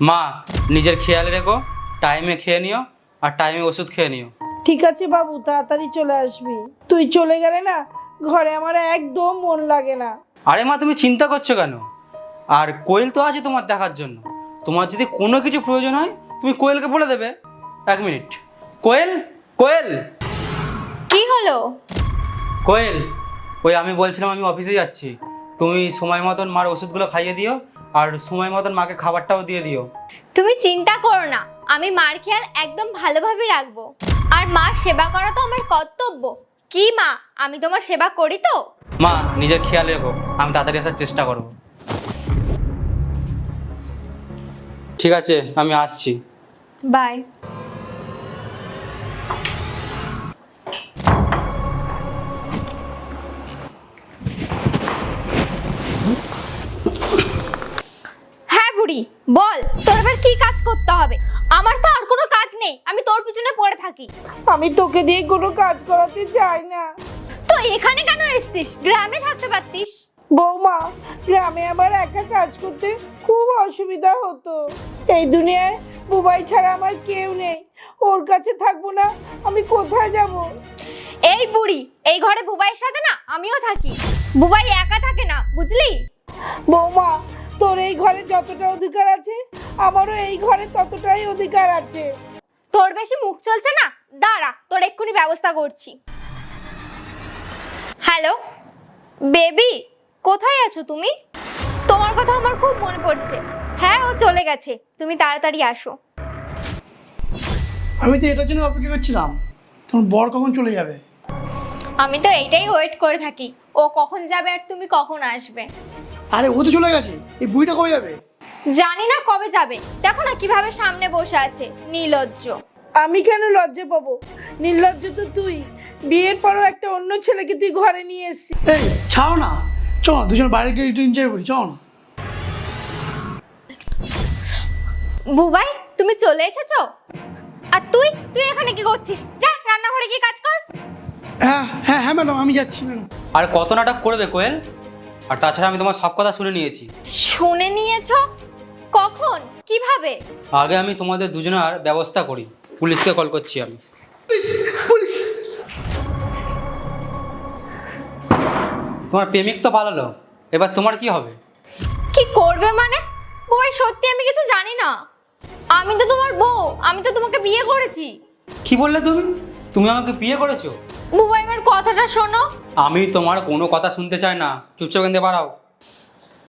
মা নিজের খেয়াল রেখো, টাইমে খেয়ে নিও আর টাইমে ওষুধ খেয়ে নিও। ঠিক আছে বাবু, তাড়াতাড়ি চলে আসবি। তুই চলে গেলে না ঘরে আমার একদম মন লাগে না। আরে মা তুমি চিন্তা করছো কেন? আর কোয়েল তো আছে তোমার দেখার জন্য। তোমার যদি কোনো কিছু প্রয়োজন হয় তুমি কোয়েলকে বলে দেবে। 1 মিনিট। কোয়েল, কোয়েল, কি হলো? কোয়েল, ওই আমি বলছিলাম আমি অফিসে যাচ্ছি, তুমি সময় মতন মার ওষুধগুলো খাইয়ে দিও আর সময় মতন মাকে খাবারটাও দিয়ে দিও। তুমি চিন্তা করো না, আমি মার খেয়াল একদম ভালোভাবে রাখবো। আর মার সেবা করা তো আমার কর্তব্য। কি মা, আমি তোমার সেবা করি তো? মা নিজের খেয়াল রেখো, আমি তাড়াতাড়ি আসার চেষ্টা করব। ঠিক আছে, আমি আসছি। বাই। হ্যাঁ বুড়ি, বল তোর আবার কি কাজ করতে হবে? আমার তো আর কোনো কাজ নেই, আমি তোর পিছনে পড়ে থাকি। আমি তোকে দিয়ে কোনো কাজ করাতে চাই না। তো এখানে কেন এসেছিস? গ্রামে থাকতে পারতিস। বৌমা, গ্রামে আমার একা কাজ করতে খুব অসুবিধা হতো। এই দুনিয়ায় বুবাই ছাড়া আমার কেউ নেই। ওর কাছে থাকবো না, আমি কোথায় যাব? এই বুড়ি, এই ঘরে বুবাইয়ের সাথে না আমিও থাকি। বুবাই একা থাকে না, বুঝলি? বৌমা, তোর এই ঘরে যতটা অধিকার আছে আমারও এই ঘরে ততটাই অধিকার আছে। তোর বেশি মুখ চলছে না, দাঁড়া তোর এক্ষুনি ব্যবস্থা করছি। হ্যালো বেবি, কোথায় আছো তুমি? তোমার কথা আমার খুব মনে পড়ছে। হ্যাঁ, ও চলে গেছে, তুমি তাড়াতাড়ি আসো। আমি তো এটার জন্য অপেক্ষা করছিলাম, তোমার বর কখন চলে যাবে। আমি তো এইটাই ওয়েট করে থাকি, ও কখন যাবে আর তুমি কখন আসবে। আরে ও তো চলে গেছে, এই বুড়িটা কবে যাবে? জানি না কবে যাবে, দেখো না কিভাবে সামনে বসে আছে, নির্লজ্জ। আমি কেন লজ্জা পাবো? নির্লজ্জ তো তুই। বিয়ের পরও একটা অন্য ছেলেকে তুই ঘরে নিয়ে এসেছিস। এই ছাড়ো না, চল না দুজন বাইরে গিয়ে একটু এনজয় করি, চল না। বুবাই, তুমি চলে এসেছো? আর তুই তুই এখানে কি করছিস? যা রান্নাঘরে গিয়ে কাজ কর। হ্যাঁ হ্যাঁ হ্যাঁ ম্যাডাম, আমি যাচ্ছি ম্যাডাম। আর কত নাটক করবে কোয়েল? আর তাছাড়া আমি তোমার সব কথা শুনে নিয়েছি। শুনে নিয়েছো? কখন, কিভাবে? আগে আমি তোমাদের দুজনের ব্যবস্থা করি, পুলিশকে কল করছি আমি। পুলিশ! তোমার প্রেমিক তো পালালো, এবার তোমার কি হবে? কি করবে মানে? বুবাই সত্যি আমি কিছু জানি না। আমি তো তোমার বউ, আমি তো তোমাকে বিয়ে করেছি। কি বললে তুমি? তুমি আমাকে বিয়ে করেছো? বুবাই আমার কথাটা শোনো। আমি তোমার কোনো কথা শুনতে চাই না, চুপচাপ এখান থেকে বাড়াও।